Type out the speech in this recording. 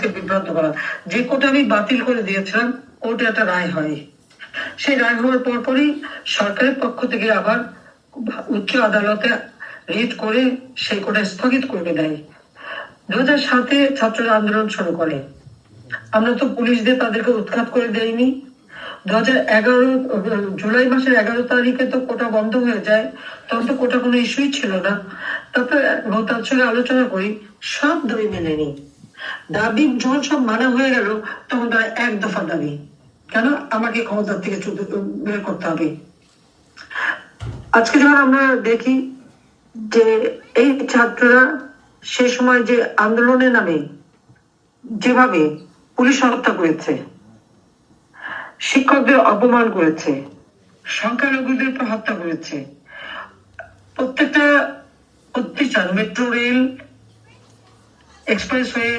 সমাজকে বিভ্রান্ত করা। যে কোটা আমি বাতিল করে দিয়েছিলাম, ওটা একটা রায় হয়। সেই রায় হওয়ার পরপরই সরকারের পক্ষ থেকে আবার উচ্চ আদালতে রিট করে সেই কোটা স্থগিত করে দেয়। 2007-এ ছাত্ররা আন্দোলন শুরু করে। আমরা তো পুলিশ দিয়ে তাদেরকে উৎখাত করে দেয়নি। 2011 জুলাই মাসের 11 তারিখে তো কোটা বন্ধ হয়ে যায়, তখন তো কোটা কোনো ইস্যুই ছিল না। তারপরে তার সঙ্গে আলোচনা করি, সব দাবি মেনে নি। দাবি যখন সব মানা হয়ে গেল, তখন তারা এক দফা দাবি, কেন আমাকে ক্ষমতার থেকে বের করতে হবে। আজকে যখন আমরা দেখি যে এই ছাত্ররা সে সময় যে আন্দোলনের নামে যেভাবে পুলিশ হত্যা করেছে, শিক্ষকদের অপমান করেছে, সংখ্যালঘুদের উপর হত্যা করেছে, প্রত্যেকটা প্রতিষ্ঠান, মেট্রো রেল, এক্সপ্রেসওয়ে,